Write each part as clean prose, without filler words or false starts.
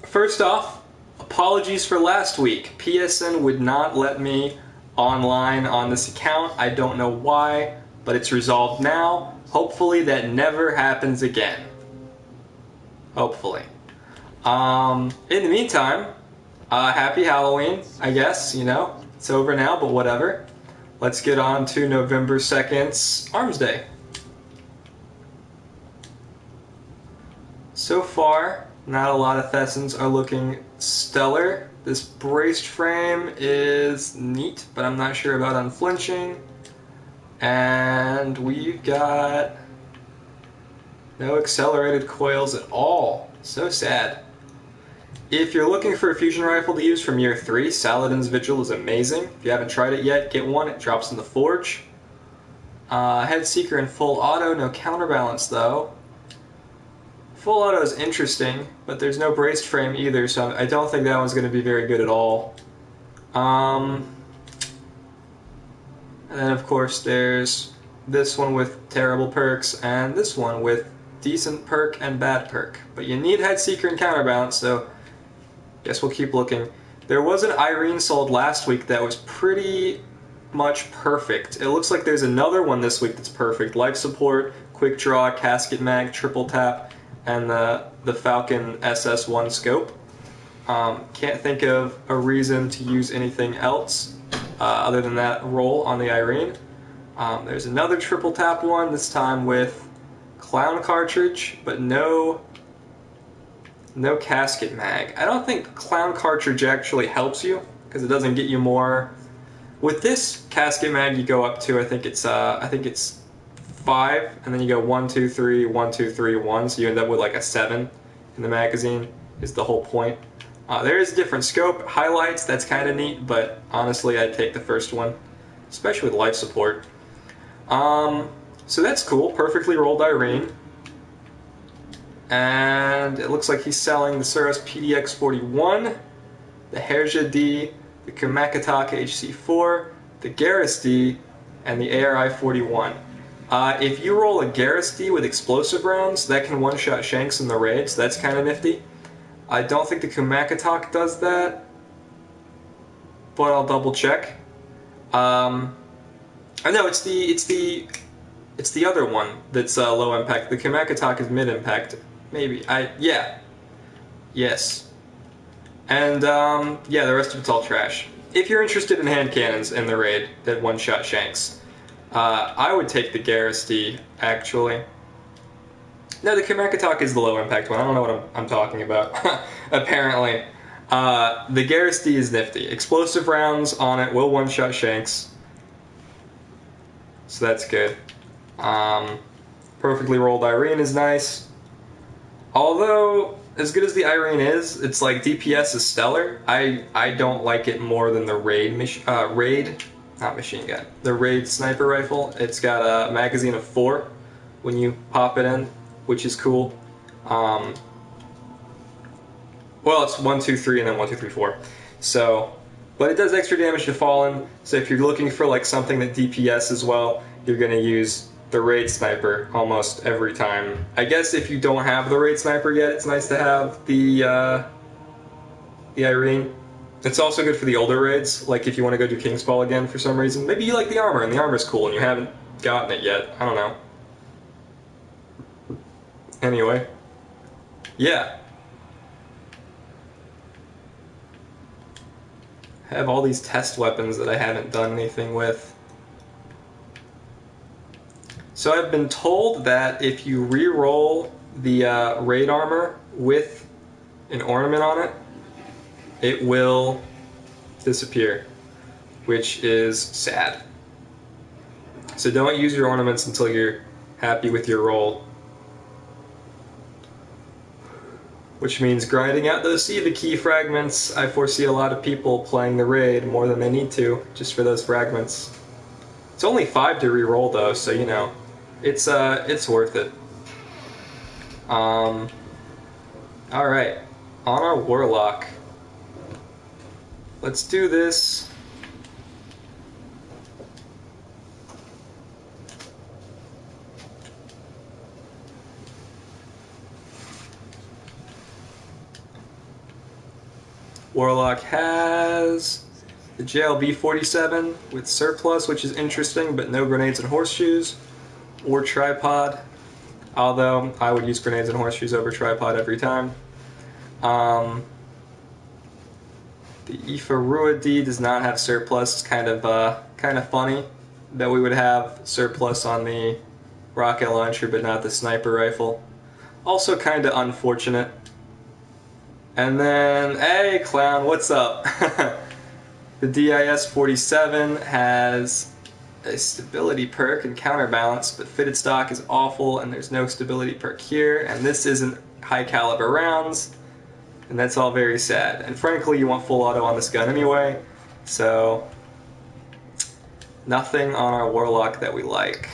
First off, apologies for last week. PSN would not let me online on this account. I don't know why, but it's resolved now. Hopefully that never happens again. Hopefully. In the meantime, happy Halloween, I guess, you know. It's over now, but whatever. Let's get on to November 2nd's Armsday. So far, not a lot of Thessons are looking stellar. This braced frame is neat, but I'm not sure about unflinching. And we've got no accelerated coils at all. So sad. If you're looking for a fusion rifle to use from year 3, Saladin's Vigil is amazing. If you haven't tried it yet, get one. It drops in the forge. Headseeker in full auto, no counterbalance though. Full auto is interesting, but there's no braced frame either, so I don't think that one's going to be very good at all. And then of course there's this one with terrible perks, and this one with decent perk and bad perk. But you need Headseeker and counterbalance, so guess we'll keep looking. There was an Irene sold last week that was pretty much perfect. It looks like there's another one this week that's perfect. Life support, quick draw, casket mag, triple tap, and the Falcon SS1 scope. Can't think of a reason to use anything else other than that roll on the Irene. There's another triple tap one, this time with clown cartridge, but no casket mag. I don't think clown cartridge actually helps you, because it doesn't get you more. With this casket mag you go up to, I think it's 5, and then you go 1, 2, 3, 1, 2, 3, 1, so you end up with like a 7 in the magazine, is the whole point. There is a different scope, highlights, that's kind of neat, but honestly I'd take the first one, especially with life support. So that's cool, perfectly rolled Irene. And it looks like he's selling the Suros PDX-41, the Herja D, the Kumakataka HC4, the Garrus D, and the ARI-41. If you roll a Garrus D with explosive rounds, that can one-shot Shanks in the raid, so that's kind of nifty. I don't think the Kumakataka does that, but I'll double check. I know it's the other one that's low impact. The Kumakataka is mid impact, maybe. Yes. And yeah, the rest of it's all trash. If you're interested in hand cannons in the raid that one-shot Shanks, I would take the Garrus D, actually. No, the Kumakataka is the low impact one. I don't know what I'm talking about, apparently. The Garrus D is nifty. Explosive rounds on it will one-shot Shanks, so that's good. Perfectly rolled Irene is nice. Although, as good as the Irene is, it's like DPS is stellar. I don't like it more than the the Raid sniper rifle. It's got a magazine of 4 when you pop it in, which is cool. Well, it's 1, 2, 3, and then 1, 2, 3, 4. So, but it does extra damage to Fallen, so if you're looking for like something that DPS as well, you're gonna use the Raid Sniper almost every time. I guess if you don't have the Raid Sniper yet, it's nice to have the Irene. It's also good for the older raids, like if you want to go do King's Fall again for some reason. Maybe you like the armor, and the armor's cool, and you haven't gotten it yet. I don't know. Anyway. Yeah. I have all these test weapons that I haven't done anything with. So I've been told that if you re-roll the raid armor with an ornament on it, it will disappear, which is sad. So don't use your ornaments until you're happy with your roll. Which means grinding out those Siva key fragments. I foresee a lot of people playing the raid more than they need to, just for those fragments. It's only 5 to re-roll though, so you know, it's worth it. Alright, on our Warlock. Let's do this. Warlock has the JLB-47 with surplus, which is interesting, but no grenades and horseshoes, or tripod, although I would use grenades and horseshoes over tripod every time. The Ifarua D does not have surplus. It's kind of funny that we would have surplus on the rocket launcher but not the sniper rifle. Also kind of unfortunate. And then, hey clown, what's up? The DIS-47 has a stability perk and counterbalance, but fitted stock is awful and there's no stability perk here, and this isn't high caliber rounds, and that's all very sad. And frankly, you want full auto on this gun anyway, so nothing on our Warlock that we like.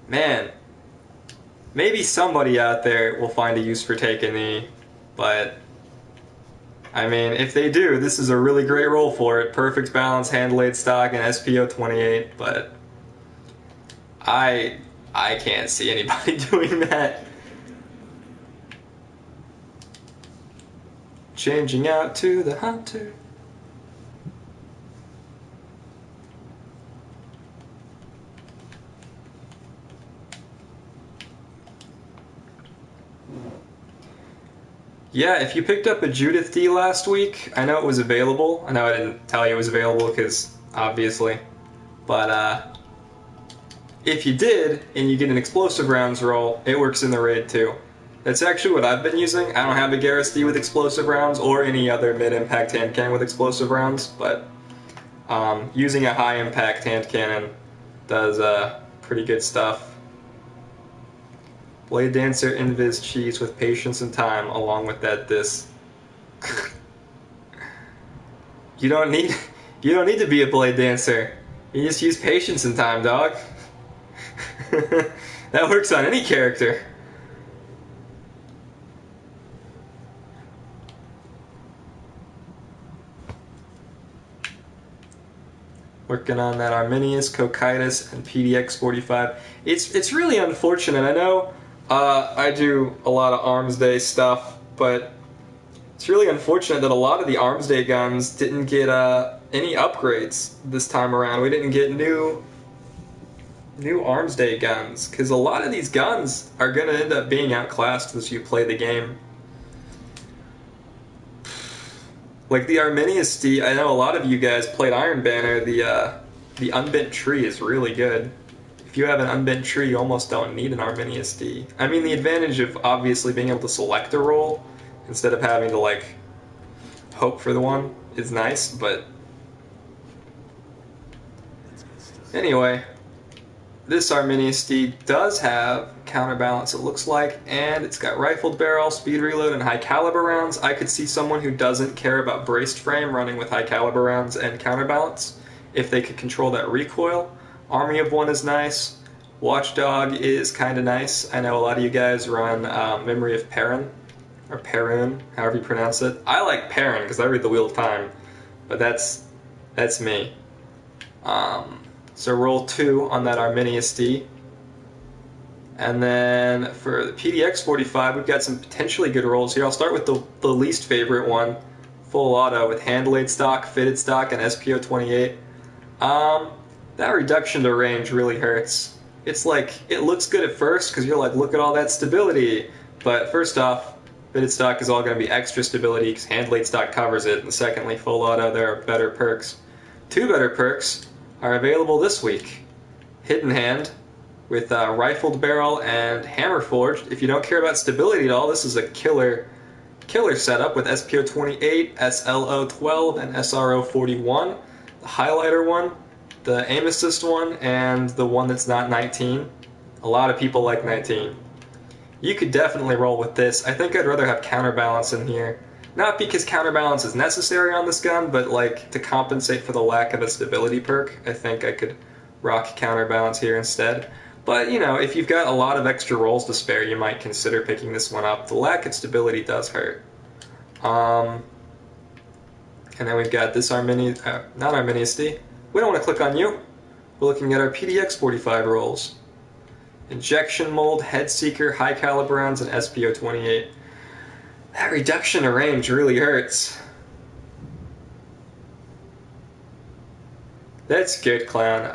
Man, maybe somebody out there will find a use for taking the, but I mean, if they do, this is a really great roll for it. Perfect balance, hand-laid stock, and SPO-28, but I can't see anybody doing that. Changing out to the Hunter. Yeah, if you picked up a Judith D last week, I know it was available. I know I didn't tell you it was available because, obviously. But, if you did, and you get an explosive rounds roll, it works in the raid too. That's actually what I've been using. I don't have a Garrus D with explosive rounds, or any other mid-impact hand cannon with explosive rounds, but using a high-impact hand cannon does pretty good stuff. Blade Dancer, Invis, Cheese with patience and time, along with that this. You don't need to be a Blade Dancer. You just use patience and time, dog. That works on any character. Working on that Arminius, Cocytus, and PDX-45. It's really unfortunate. I know I do a lot of Armsday stuff, but it's really unfortunate that a lot of the Armsday guns didn't get any upgrades this time around. We didn't get new Armsday guns, because a lot of these guns are going to end up being outclassed as you play the game. Like the Arminius D, I know a lot of you guys played Iron Banner. The unbent tree is really good. If you have an unbent tree, you almost don't need an Arminius D. I mean, the advantage of obviously being able to select a roll instead of having to, like, hope for the one is nice, but anyway, this Arminius D does have counterbalance, it looks like, and it's got rifled barrel, speed reload, and high caliber rounds. I could see someone who doesn't care about braced frame running with high caliber rounds and counterbalance if they could control that recoil. Army of One is nice. Watchdog is kind of nice. I know a lot of you guys run Memory of Perrin, or Perun, however you pronounce it. I like Perrin because I read the Wheel of Time, but that's me. So roll 2 on that Arminius D. And then for the PDX-45, we've got some potentially good rolls here. I'll start with the least favorite one, full auto with hand-laid stock, fitted stock, and SPO-28. That reduction to range really hurts. It's like, it looks good at first because you're like, look at all that stability. But first off, fitted stock is all going to be extra stability because hand-laid stock covers it. And secondly, full auto, there are better perks. 2 better perks are available this week. Hidden Hand with rifled barrel and hammer forged. If you don't care about stability at all, this is a killer setup with SPO-28, SLO-12, and SRO-41. The highlighter one, the aim assist one, and the one that's not 19. A lot of people like 19. You could definitely roll with this. I think I'd rather have counterbalance in here. Not because counterbalance is necessary on this gun, but like to compensate for the lack of a stability perk. I think I could rock counterbalance here instead. But, you know, if you've got a lot of extra rolls to spare, you might consider picking this one up. The lack of stability does hurt. And then we've got this not Arminius D. We don't want to click on you. We're looking at our PDX-45 rolls. Injection mold, head seeker, high caliber rounds, and SPO-28. That reduction to range really hurts. That's good, Clown.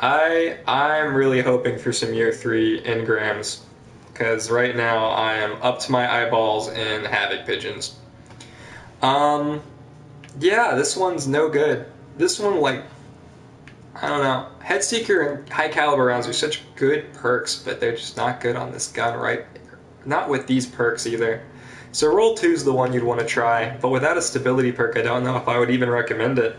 I'm really hoping for some year 3 engrams, because right now I am up to my eyeballs in Havoc Pigeons. Yeah, this one's no good. This one, like, I don't know. Headseeker and high caliber rounds are such good perks, but they're just not good on this gun, right? Not with these perks either. So roll 2 is the one you'd want to try, but without a stability perk, I don't know if I would even recommend it.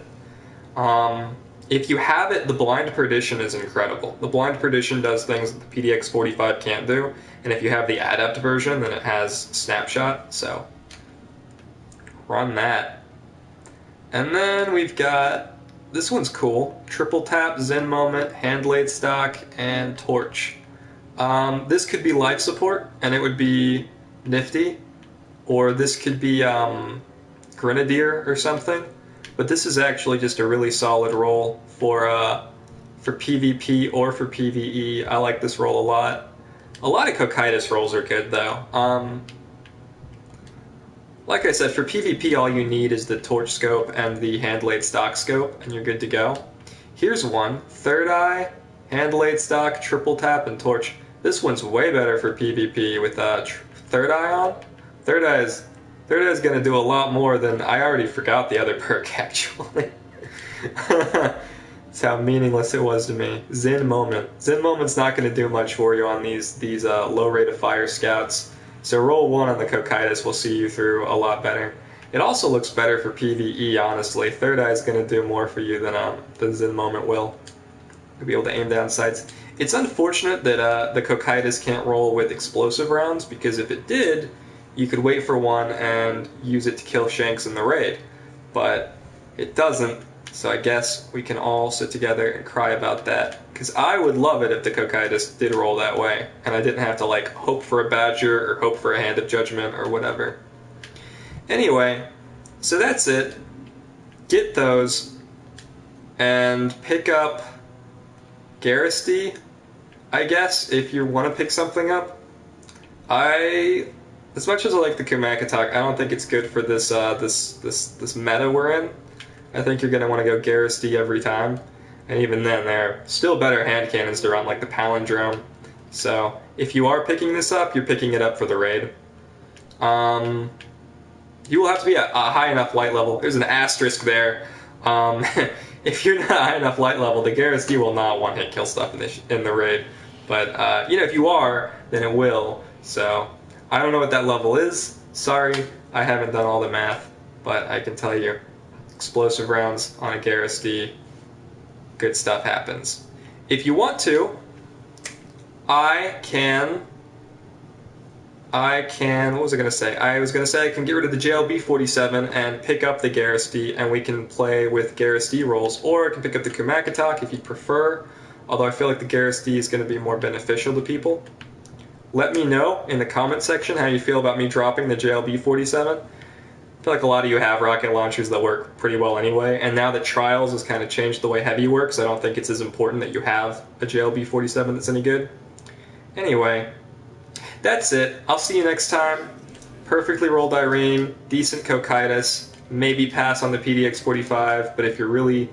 If you have it, the Blind Perdition is incredible. The Blind Perdition does things that the PDX 45 can't do, and if you have the Adept version, then it has Snapshot, so run that. And then we've got, this one's cool, Triple Tap, Zen Moment, Hand Laid Stock, and Torch. This could be life support, and it would be nifty, or this could be Grenadier or something. But this is actually just a really solid roll for PvP or for PvE. I like this roll a lot. A lot of Cocytus rolls are good though. Like I said, for PvP all you need is the Torch Scope and the Hand Laid Stock Scope, and you're good to go. Here's one. Third Eye, Hand Laid Stock, Triple Tap, and Torch. This one's way better for PvP with Third Eye on. Third Eye is going to do a lot more than... I already forgot the other perk, actually. That's how meaningless it was to me. Zen Moment. Zen Moment's not going to do much for you on these low rate of fire scouts. So roll 1 on the Cocytus will see you through a lot better. It also looks better for PvE, honestly. Third Eye is going to do more for you than Zen Moment will. You'll be able to aim down sights. It's unfortunate that the Cocytus can't roll with explosive rounds, because if it did, you could wait for one and use it to kill Shanks in the raid. But it doesn't, so I guess we can all sit together and cry about that. Because I would love it if the Cocytus did roll that way, and I didn't have to like hope for a Badger or hope for a Hand of Judgment or whatever. Anyway, so that's it. Get those, and pick up Garrusty, I guess, if you want to pick something up. As much as I like the Kumakitak, I don't think it's good for this this meta we're in. I think you're going to want to go Garrusty every time. And even then, they're still better hand cannons to run, like the Palindrome. So, if you are picking this up, you're picking it up for the raid. You will have to be a high enough light level. There's an asterisk there. If you're not high enough light level, the Garrusty will not one-hit kill stuff in the raid. But, you know, if you are, then it will. So, I don't know what that level is. Sorry, I haven't done all the math. But I can tell you, explosive rounds on a Garrusty, good stuff happens. If you want to, I can, what was I going to say? I was going to say I can get rid of the JLB-47 and pick up the Garrusty, and we can play with Garrusty rolls, or I can pick up the Kumakitak if you prefer, although I feel like the Garrusty is going to be more beneficial to people. Let me know in the comment section how you feel about me dropping the JLB-47. I feel like a lot of you have rocket launchers that work pretty well anyway, and now that Trials has kind of changed the way Heavy works, I don't think it's as important that you have a JLB-47 that's any good. Anyway, that's it. I'll see you next time. Perfectly rolled Irene, decent Cocytus, maybe pass on the PDX-45, but if you're really,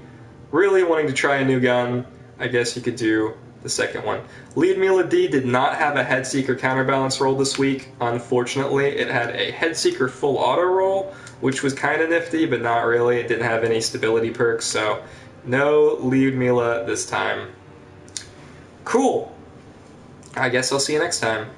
really wanting to try a new gun, I guess you could do the second one. Lead Mila D did not have a Headseeker counterbalance roll this week. Unfortunately, it had a Headseeker full auto roll, which was kind of nifty, but not really. It didn't have any stability perks, so no Lead Mila this time. Cool. I guess I'll see you next time.